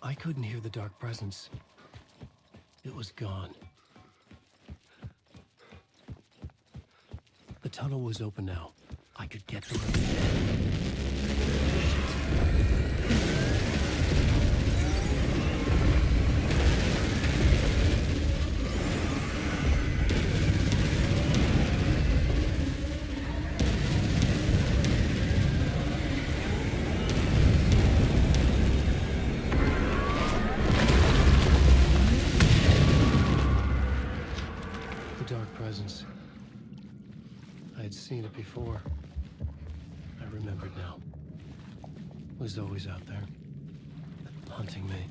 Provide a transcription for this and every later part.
I couldn't hear the dark presence. It was gone. The tunnel was open now. I could get through it. Presence. I had seen it before. I remembered now. It was always out there, hunting me.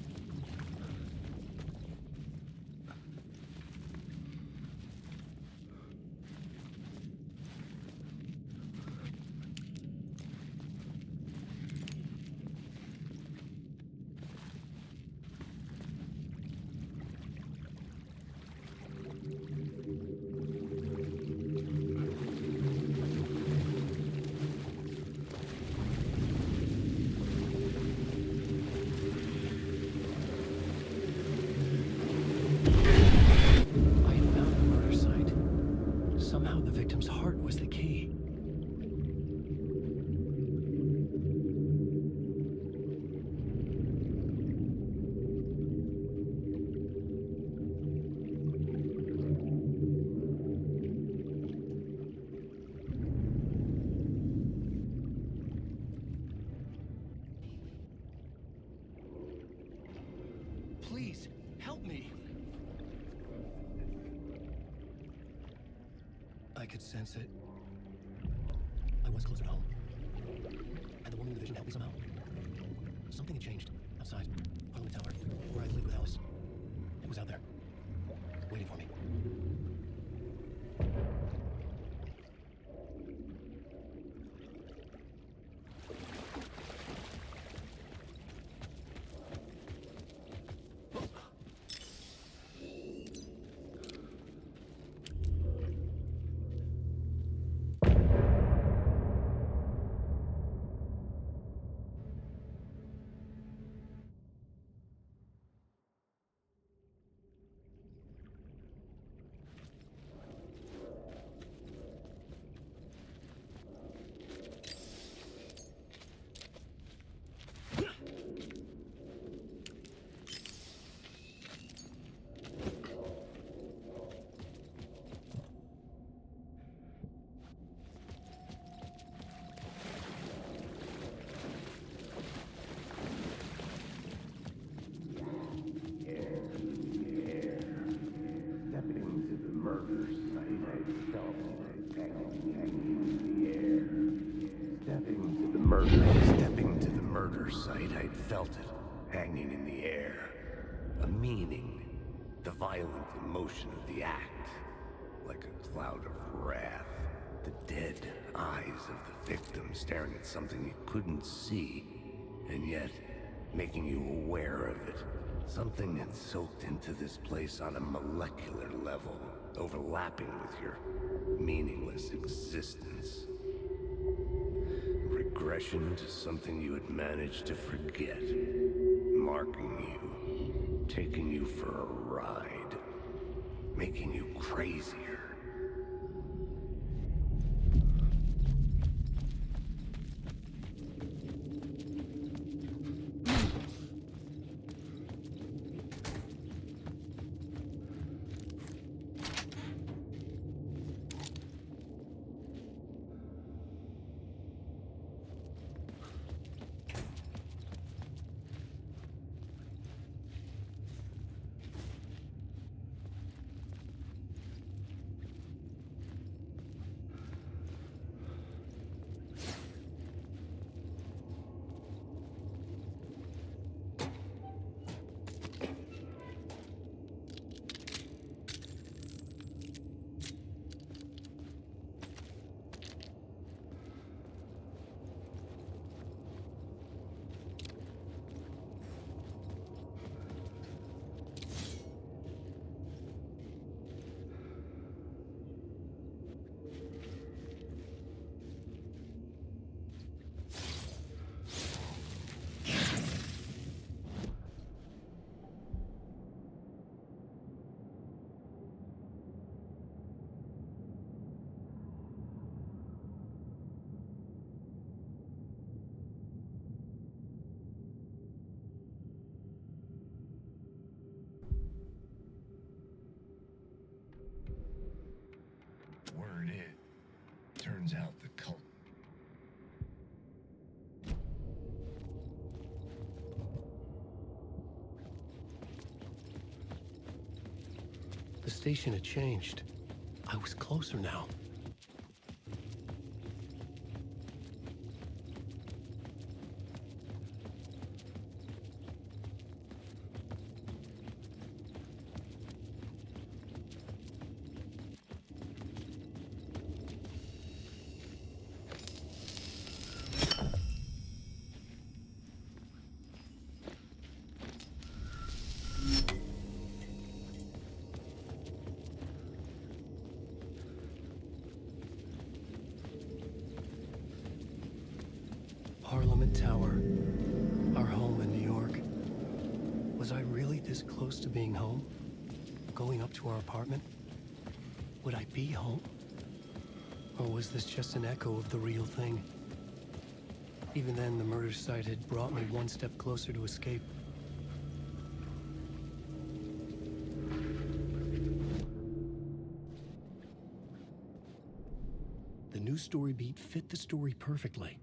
Please, help me. I could sense it. I was closer to home. Had the woman in the vision help me somehow? Something had changed outside, Parliament Tower, where I lived with Alice. It was out there, waiting for me. Stepping to the murder site, I'd felt it, hanging in the air. A meaning, the violent emotion of the act, like a cloud of wrath. The dead eyes of the victim staring at something you couldn't see, and yet making you aware of it. Something had soaked into this place on a molecular level, overlapping with your meaningless existence. Regression to something you had managed to forget, marking you, taking you for a ride, making you crazier. Turns out the cult. The station had changed. I was closer now. Parliament Tower, our home in New York. Was I really this close to being home? Going up to our apartment? Would I be home? Or was this just an echo of the real thing? Even then, the murder site had brought me one step closer to escape. The new story beat fit the story perfectly.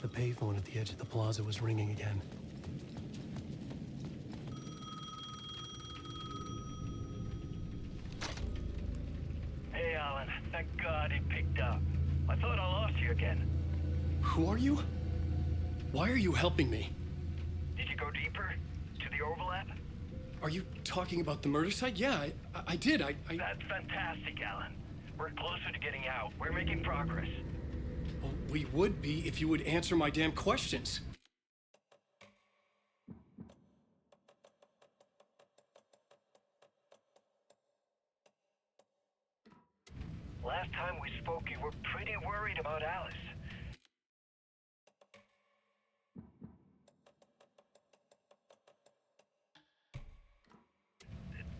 The payphone at the edge of the plaza was ringing again. Hey, Alan. Thank God it picked up. I thought I lost you again. Who are you? Why are you helping me? Did you go deeper? To the overlap? Are you talking about the murder site? Yeah, I did. That's fantastic, Alan. We're closer to getting out. We're making progress. Well, we would be if you would answer my damn questions. Last time we spoke, you were pretty worried about Alice.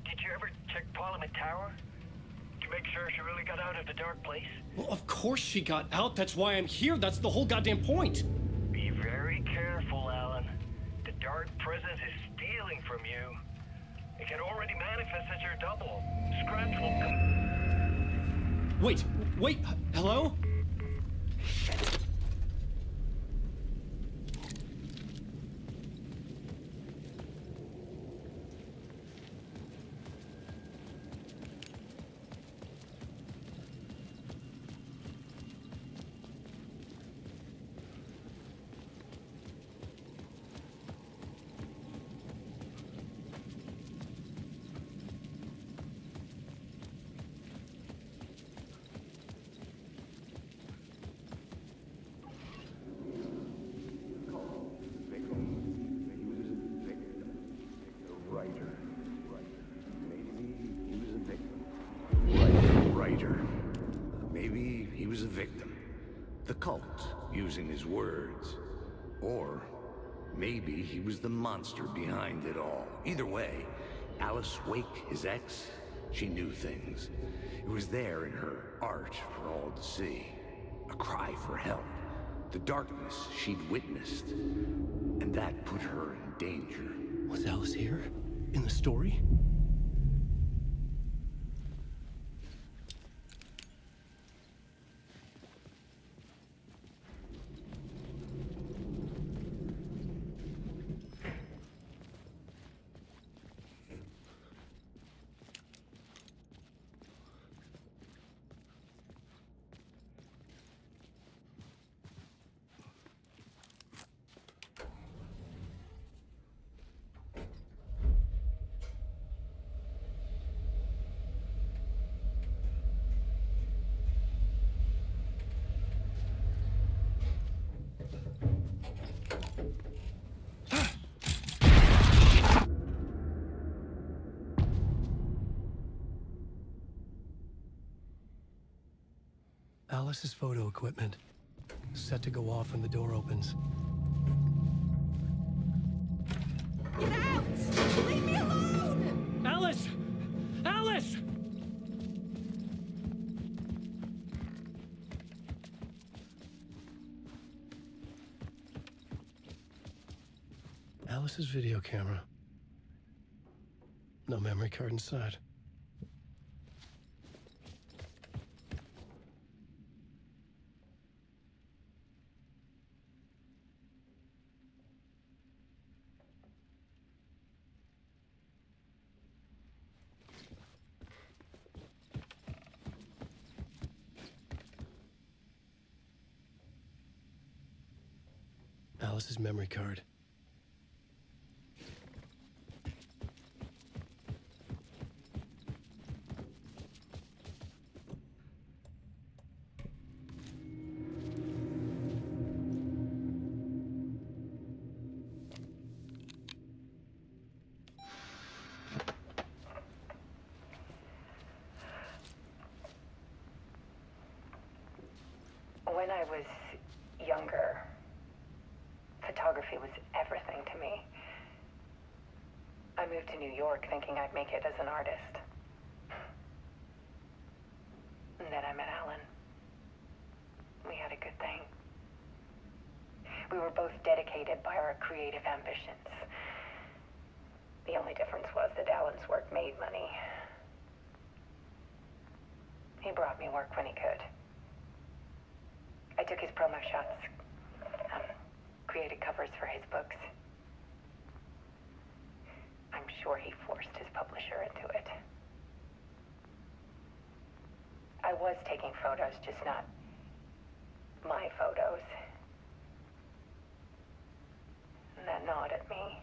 Did you ever check Parliament Tower? To make sure she really got out of the dark place? Well, of course she got out. That's why I'm here. That's the whole goddamn point. Be very careful, Alan. The dark presence is stealing from you. It can already manifest as your double. Scratch will come. Wait, hello? was a victim. The cult, using his words. Or maybe he was the monster behind it all. Either way, Alice Wake, his ex, she knew things. It was there in her art for all to see. A cry for help. The darkness she'd witnessed. And that put her in danger. Was Alice here? In the story? Alice's photo equipment. Set to go off when the door opens. Get out! Leave me alone! Alice! Alice! Alice's video camera. No memory card inside. Alice's memory card. When I was younger, photography was everything to me. I moved to New York thinking I'd make it as an artist. And then I met Alan. We had a good thing. We were both dedicated by our creative ambitions. The only difference was that Alan's work made money. He brought me work when he could. I took his promo shots, created covers for his books. I'm sure he forced his publisher into it. I was taking photos, just not my photos. And that gnawed at me.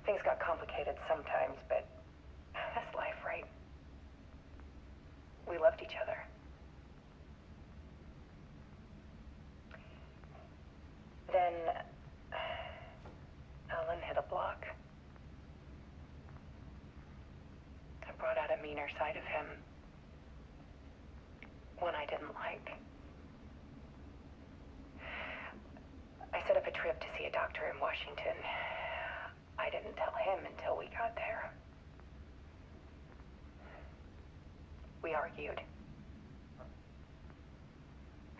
Things got complicated sometimes, but that's life, right? We loved each other. Then Alan hit a block. I brought out a meaner side of him. One I didn't like. I set up a trip to see a doctor in Washington. I didn't tell him until we got there. We argued.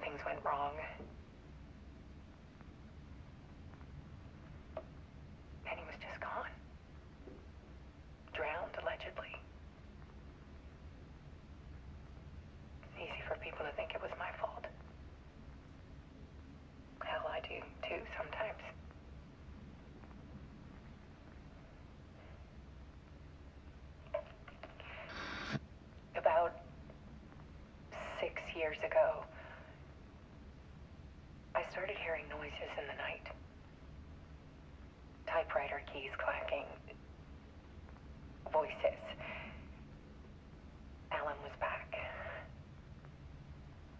Things went wrong. And he was just gone. Drowned, allegedly. It's easy for people to think it was my fault. Hell, I do too sometimes. About 6 years ago, I started hearing noises in the night. Typewriter keys clacking. Voices. Alan was back.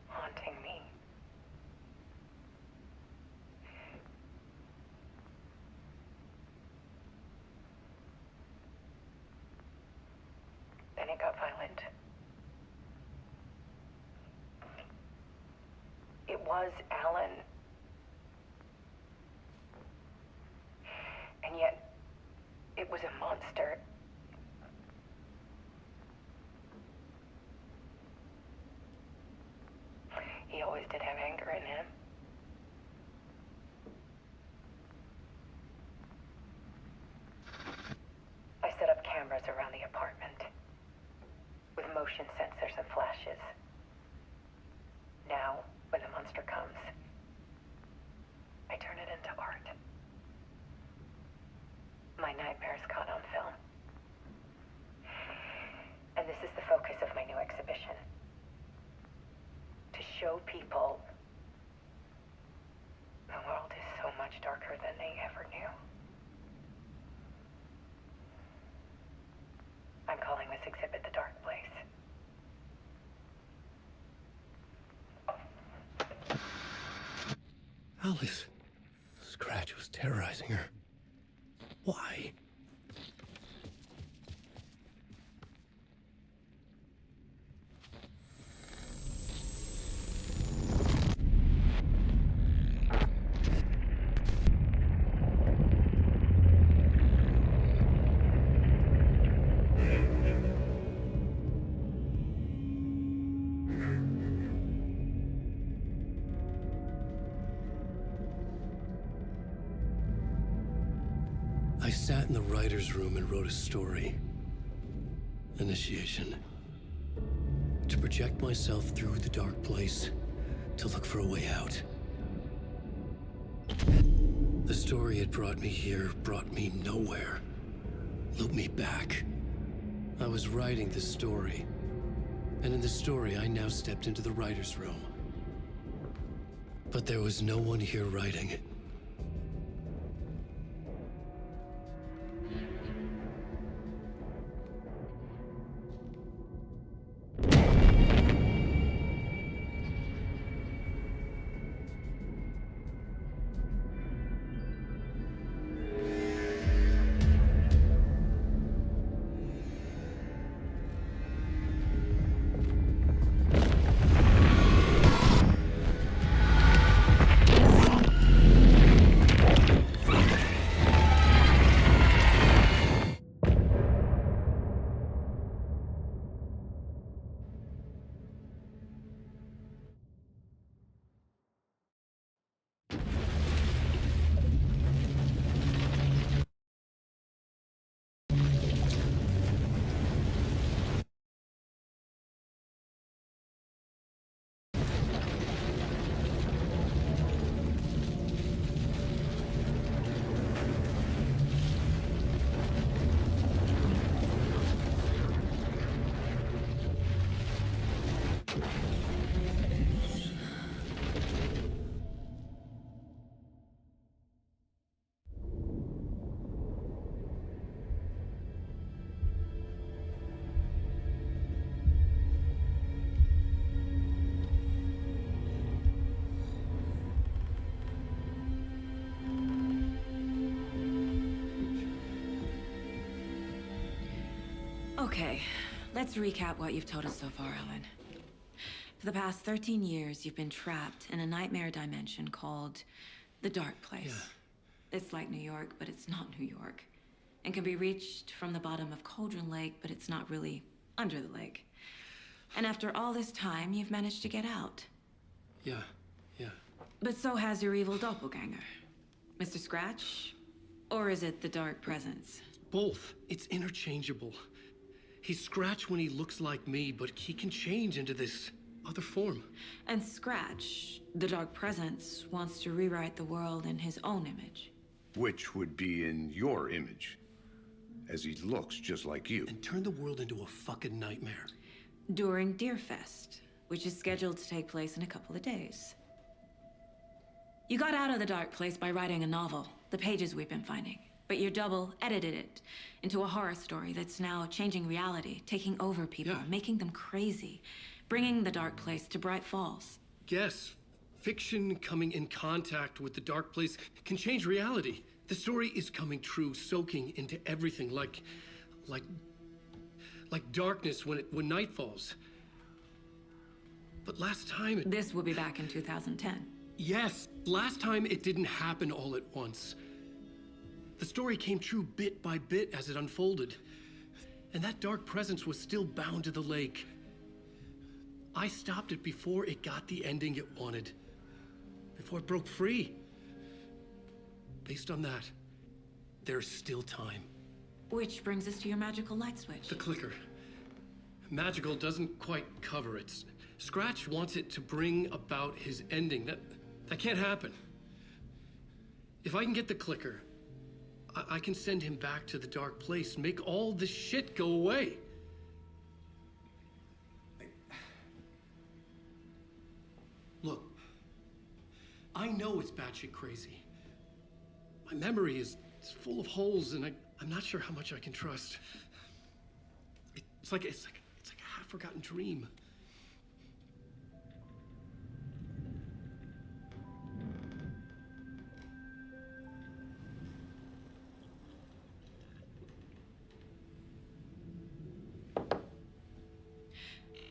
Haunting me. Then it got violent. was Alan. And yet, it was a monster. He always did have anger in him. I set up cameras around the apartment with motion sensors and flashes. Now, when the monster comes, I turn it into art. My nightmares caught on film. And this is the focus of my new exhibition. To show people the world is so much darker than they ever knew. I'm calling this exhibit The Dark Place. Alice. Scratch was terrorizing her. Why? I sat in the writer's room and wrote a story. Initiation. To project myself through the dark place, to look for a way out. The story had brought me here, brought me nowhere. Looped me back. I was writing the story. And in the story, I now stepped into the writer's room. But there was no one here writing it. Okay, let's recap what you've told us so far, Alan. For the past 13 years, you've been trapped in a nightmare dimension called the Dark Place. Yeah. It's like New York, but it's not New York. And can be reached from the bottom of Cauldron Lake, but it's not really under the lake. And after all this time, you've managed to get out. Yeah. But so has your evil doppelganger. Mr. Scratch? Or is it the Dark Presence? Both. It's interchangeable. He's Scratch when he looks like me, but he can change into this other form. And Scratch, the Dark Presence, wants to rewrite the world in his own image. Which would be in your image, as he looks just like you. And turn the world into a fucking nightmare. During Deerfest, which is scheduled to take place in a couple of days. You got out of the Dark Place by writing a novel, the pages we've been finding. But your double edited it into a horror story that's now changing reality, taking over people, making them crazy, bringing the Dark Place to Bright Falls. Yes, fiction coming in contact with the Dark Place can change reality. The story is coming true, soaking into everything like darkness when night falls. But last time it... This will be back in 2010. Yes, last time it didn't happen all at once. The story came true bit by bit as it unfolded. And that dark presence was still bound to the lake. I stopped it before it got the ending it wanted. Before it broke free. Based on that, there's still time. Which brings us to your magical light switch. The clicker. Magical doesn't quite cover it. Scratch wants it to bring about his ending. That can't happen. If I can get the clicker, I can send him back to the dark place, make all this shit go away. Look, I know it's batshit crazy. My memory is full of holes, and I'm not sure how much I can trust. It's like a half-forgotten dream.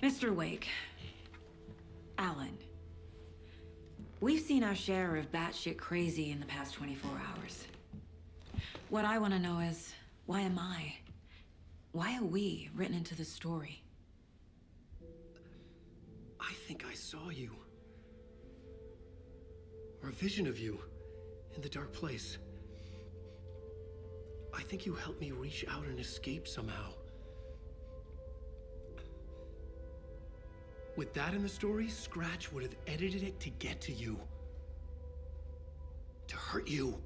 Mr. Wake, Alan, we've seen our share of batshit crazy in the past 24 hours. What I want to know is, why am I? Why are we written into the story? I think I saw you. Or a vision of you in the dark place. I think you helped me reach out and escape somehow. With that in the story, Scratch would have edited it to get to you. To hurt you.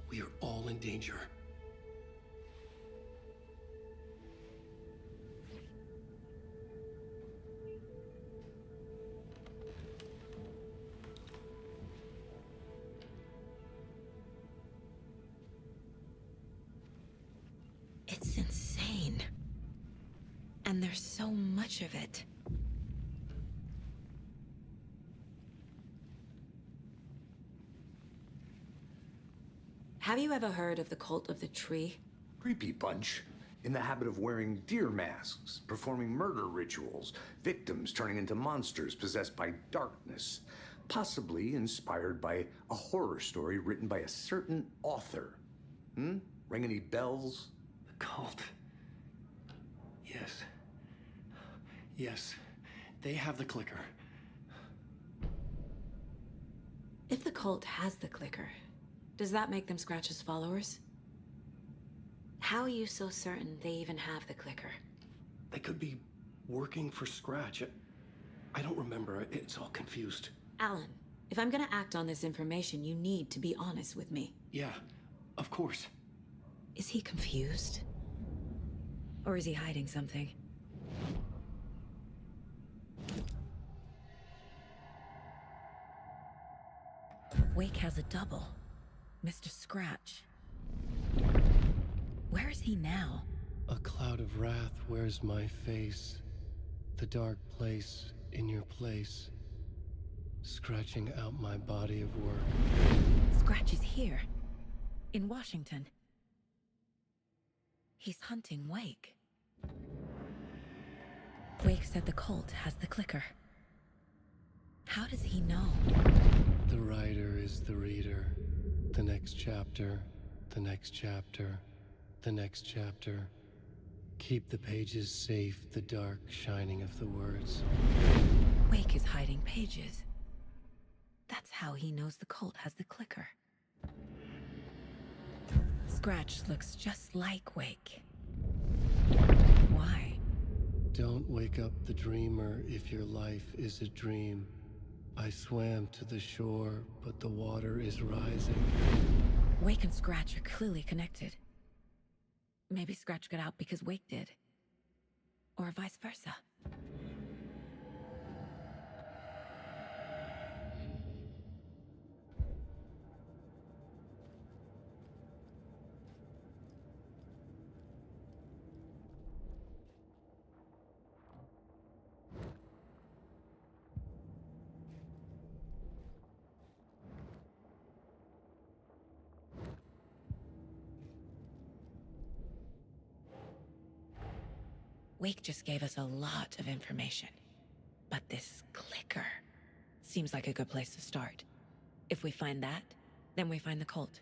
We are all in danger. It's insane. And there's so much of it. Have you ever heard of the cult of the tree? Creepy bunch. In the habit of wearing deer masks, performing murder rituals, victims turning into monsters possessed by darkness. Possibly inspired by a horror story written by a certain author. Ring any bells? The cult. Yes. Yes. They have the clicker. If the cult has the clicker, does that make them Scratch's followers? How are you so certain they even have the clicker? They could be working for Scratch. I don't remember. It's all confused. Alan, if I'm gonna act on this information, you need to be honest with me. Yeah, of course. Is he confused? Or is he hiding something? Wake has a double. Mr. Scratch. Where is he now? A cloud of wrath wears my face. The dark place in your place. Scratching out my body of work. Scratch is here. In Washington. He's hunting Wake. Wake said the cult has the clicker. How does he know? The writer is the reader. The next chapter, the next chapter, the next chapter. Keep the pages safe, the dark shining of the words. Wake is hiding pages. That's how he knows the cult has the clicker. Scratch looks just like Wake. Why? Don't wake up the dreamer if your life is a dream. I swam to the shore, but the water is rising. Wake and Scratch are clearly connected. Maybe Scratch got out because Wake did. Or vice versa. Wake just gave us a lot of information. But this clicker seems like a good place to start. If we find that, then we find the cult.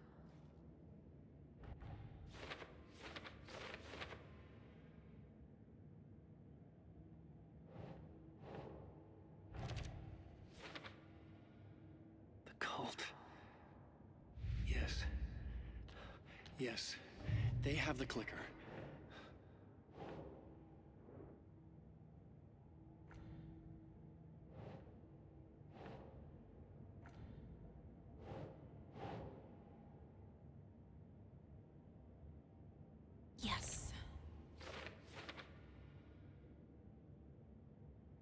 The cult. Yes. Yes. They have the clicker. Yes.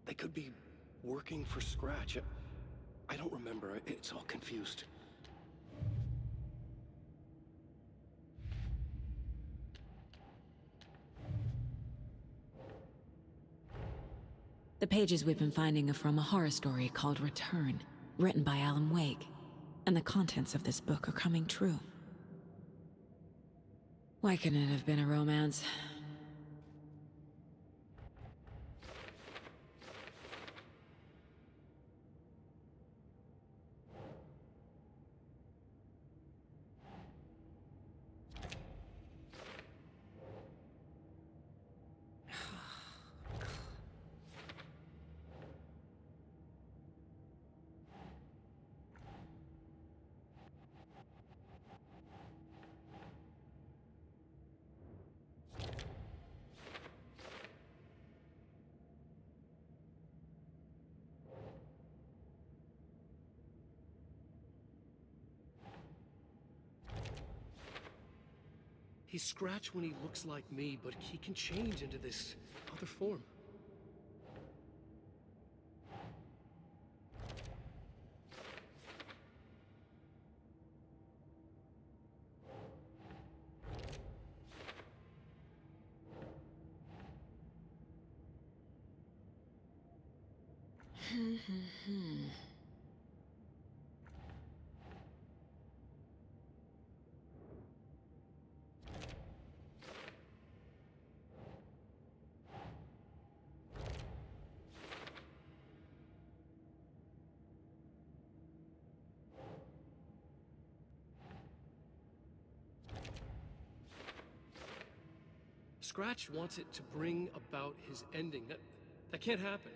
They could be working for Scratch. I don't remember. It's all confused. The pages we've been finding are from a horror story called Return, written by Alan Wake, and the contents of this book are coming true. Why couldn't it have been a romance? He's Scratch when he looks like me, but he can change into this other form. Scratch wants it to bring about his ending. That can't happen.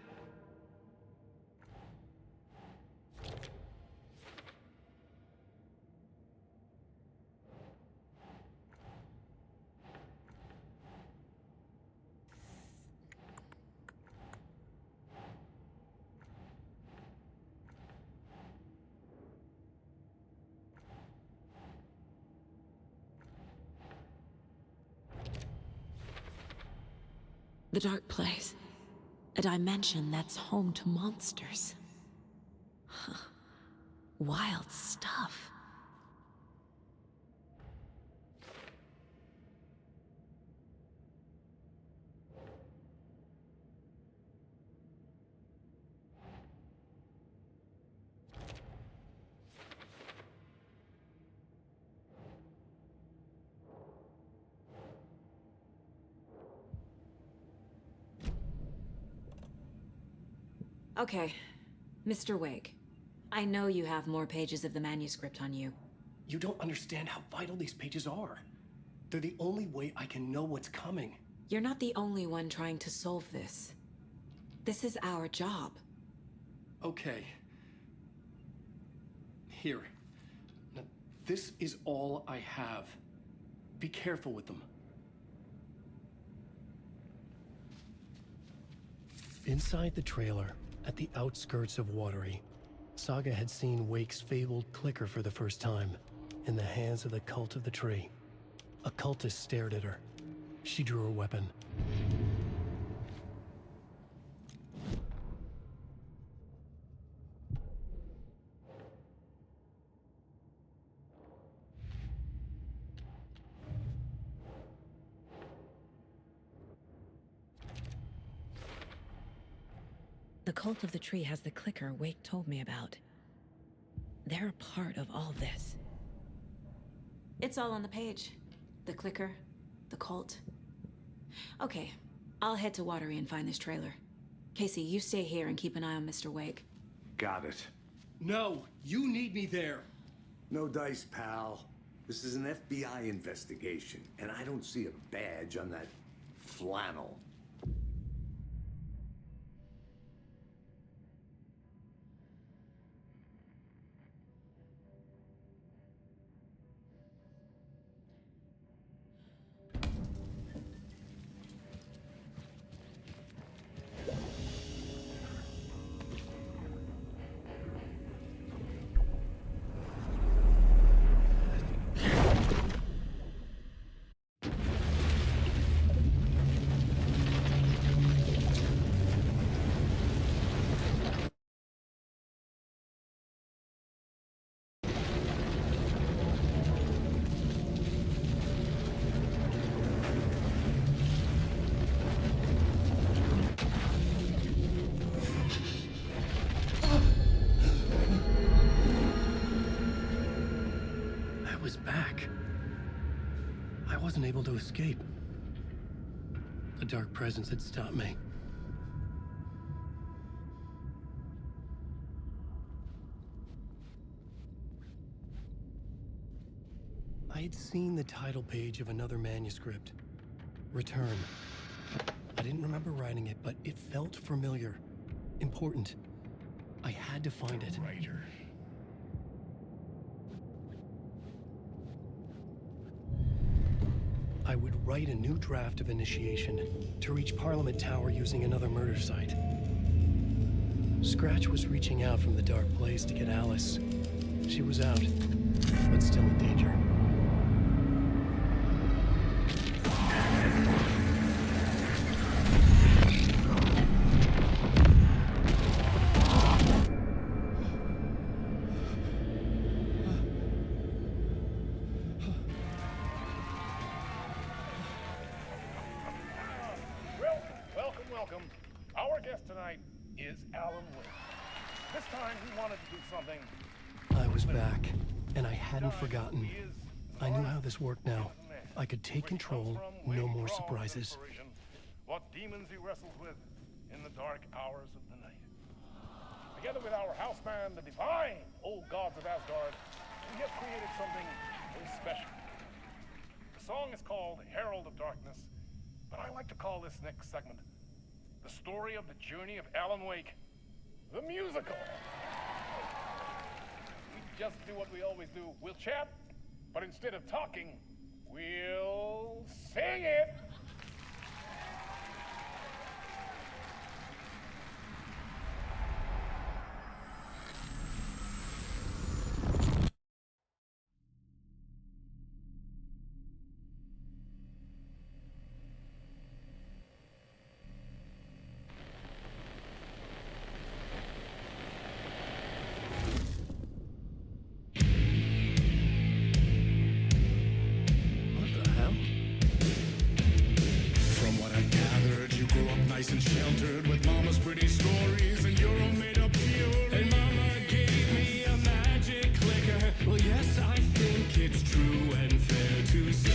The dark place. A dimension that's home to monsters. Huh. Wild stuff. Okay, Mr. Wake. I know you have more pages of the manuscript on you. You don't understand how vital these pages are. They're the only way I can know what's coming. You're not the only one trying to solve this. This is our job. Okay. Here. Now, this is all I have. Be careful with them. Inside the trailer, at the outskirts of Watery, Saga had seen Wake's fabled clicker for the first time, in the hands of the Cult of the Tree. A cultist stared at her. She drew her weapon. The Cult of the Tree has the clicker Wake told me about. They're a part of all this. It's all on the page. The clicker, the cult. Okay, I'll head to Watery and find this trailer. Casey, you stay here and keep an eye on Mr. Wake. Got it. No, you need me there. No dice, pal. This is an FBI investigation, and I don't see a badge on that flannel. I wasn't able to escape. A dark presence had stopped me. I had seen the title page of another manuscript. Return. I didn't remember writing it, but it felt familiar. Important. I had to find it. Writer. I would write a new draft of initiation to reach Parliament Tower using another murder site. Scratch was reaching out from the dark place to get Alice. She was out, but still in danger. Welcome. Our guest tonight is Alan Wake. This time he wanted to do something. I was back, and I hadn't forgotten. I knew how this worked now. I could take control, no more surprises. What demons he wrestles with in the dark hours of the night. Together with our house band, the divine old gods of Asgard, we have created something very special. The song is called Herald of Darkness, but I like to call this next segment the story of the journey of Alan Wake, the musical. We just do what we always do. We'll chat, but instead of talking, we'll sing it. And sheltered with mama's pretty stories and your own made-up fury. And mama gave me a magic clicker. Well, yes, I think it's true and fair to say.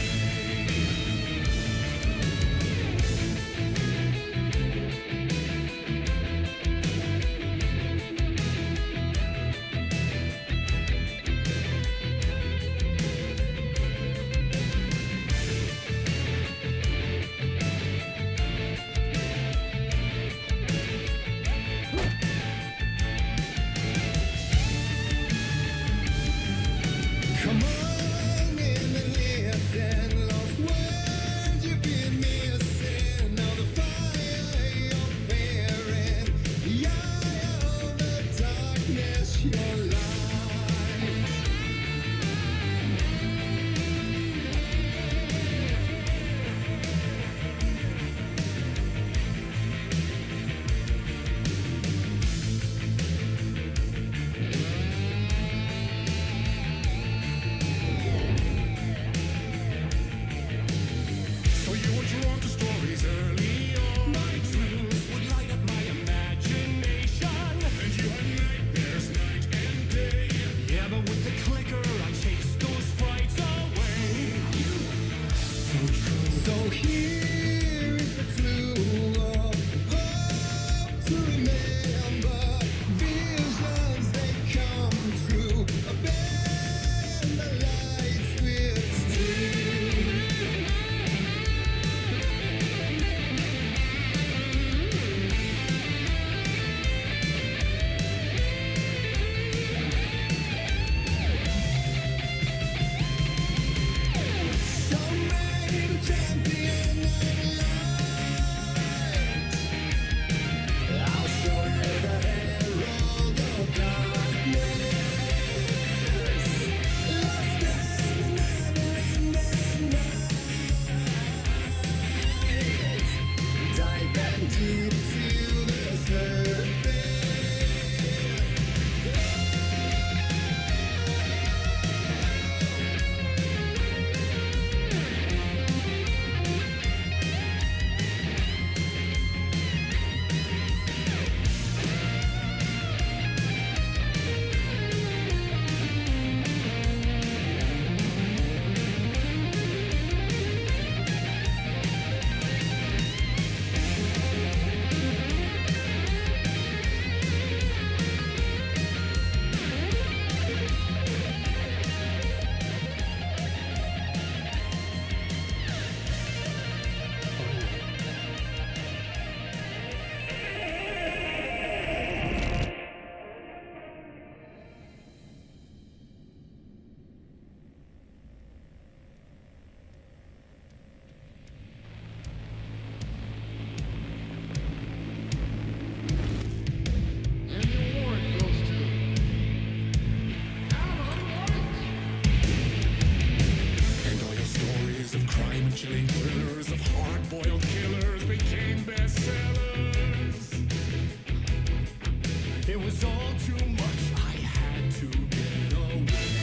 It was all too much. I had to get away.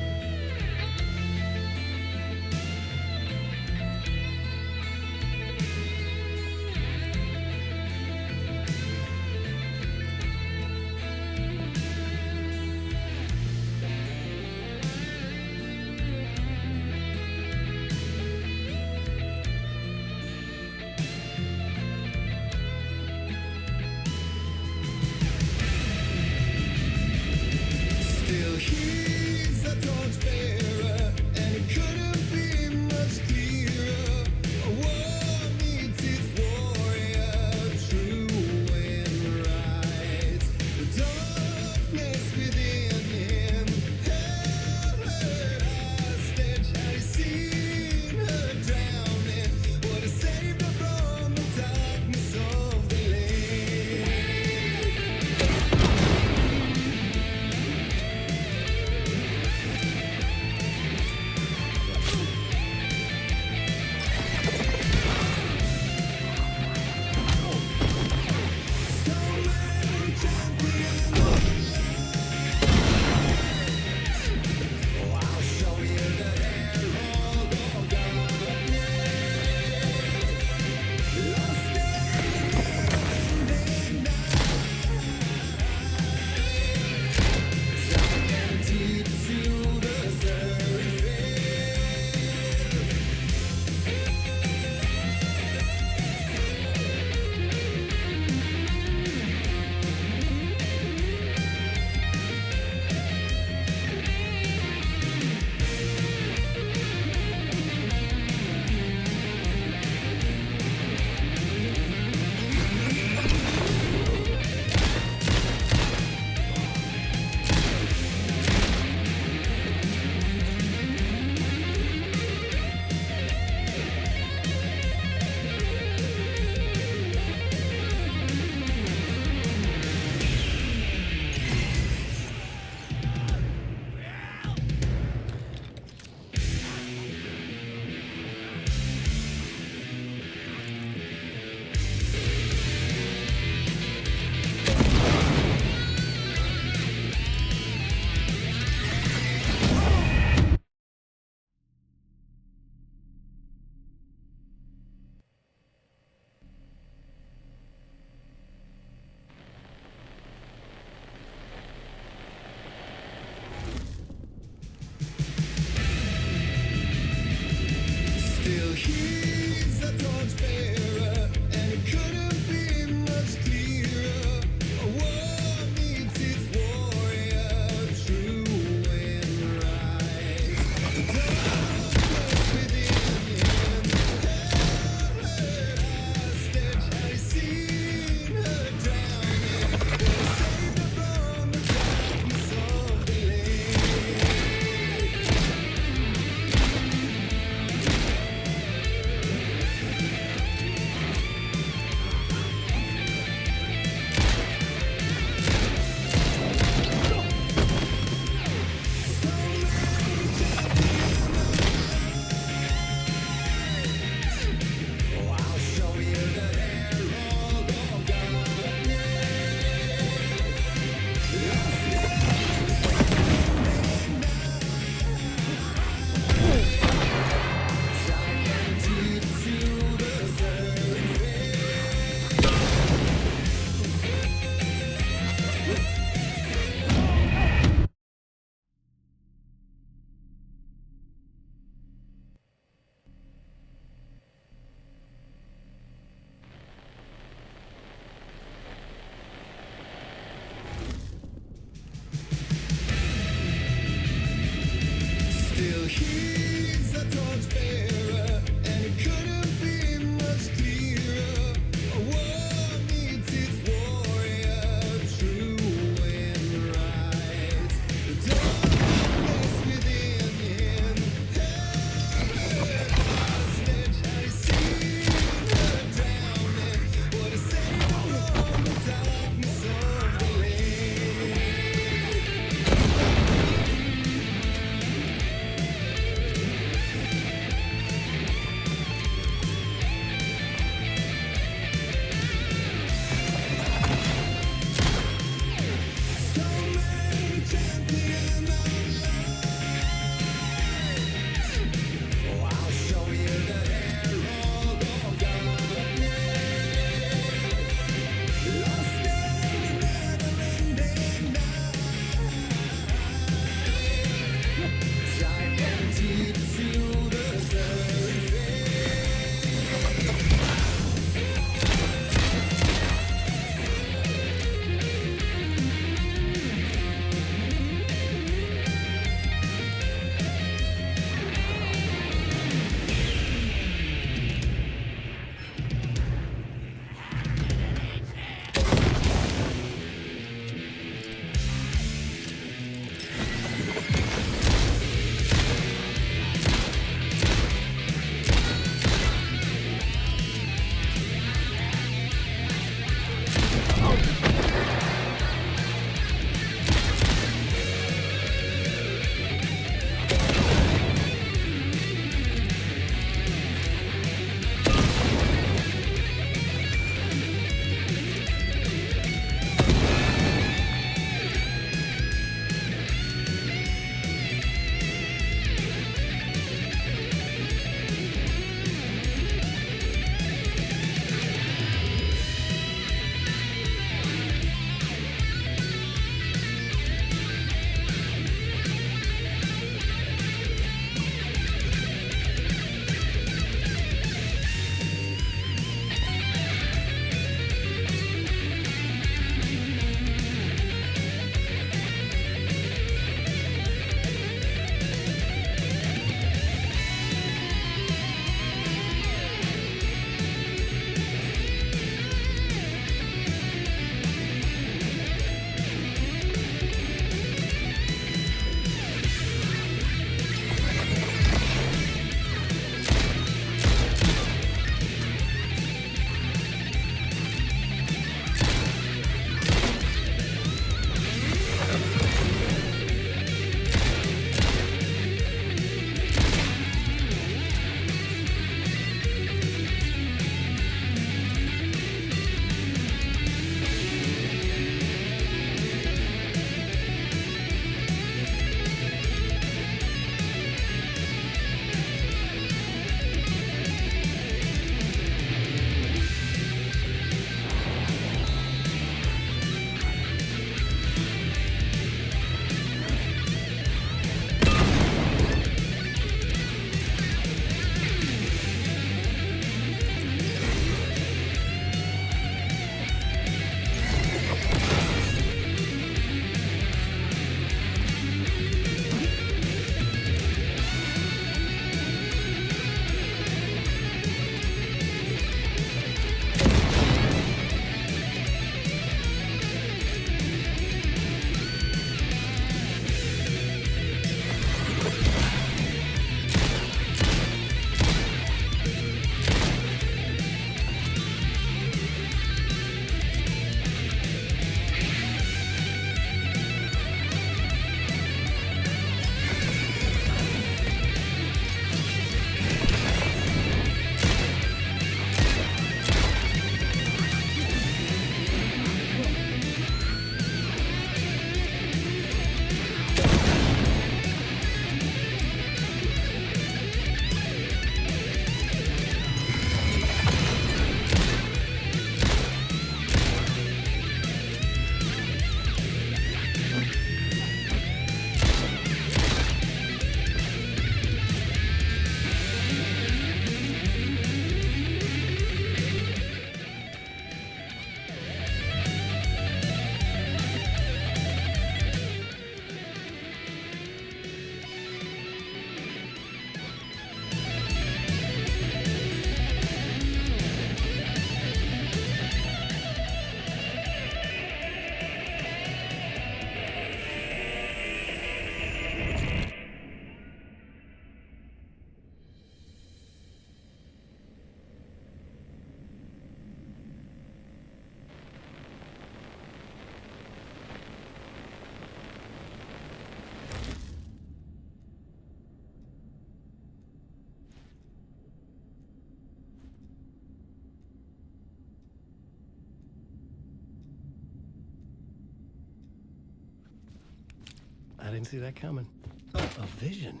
didn't see that coming. Oh, a vision.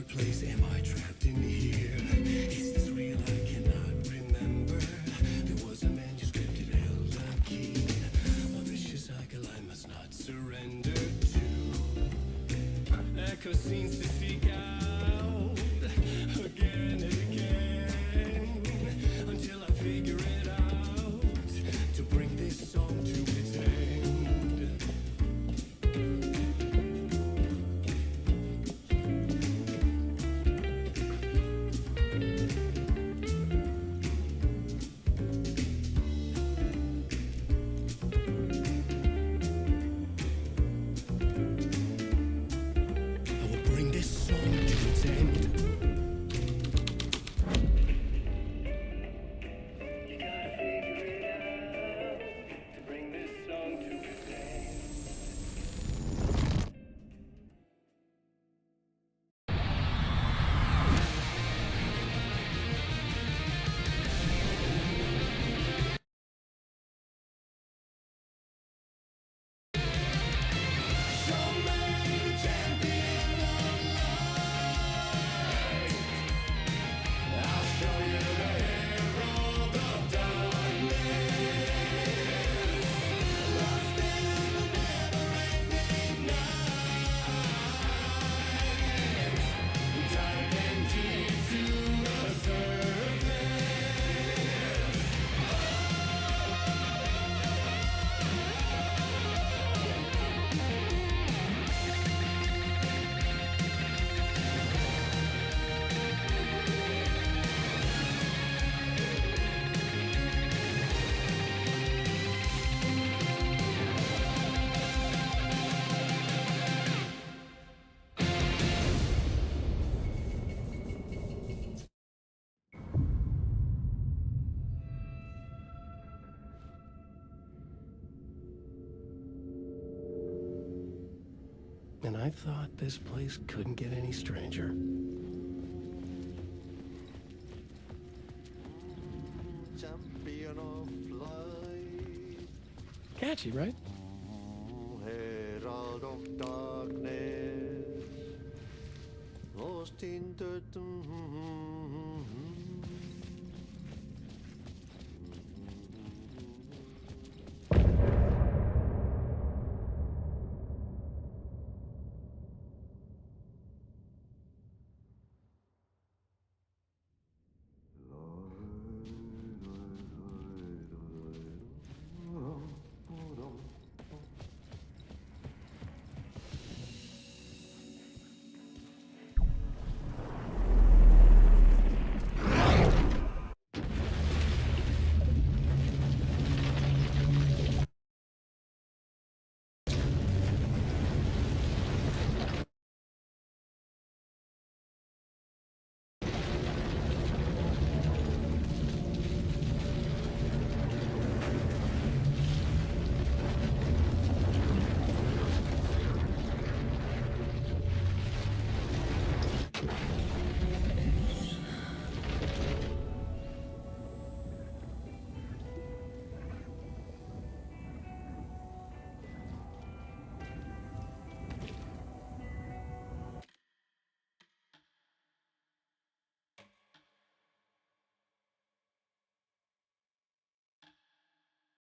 Place, am I trapped in here? Is this real? I cannot remember. There was a manuscript, it held a key. A vicious cycle I must not surrender to. Echo scenes to seek out again and again until I figure it out to bring this song to its end. And I thought this place couldn't get any stranger. Champion of light, Catchy, right? herald of darkness, lost in the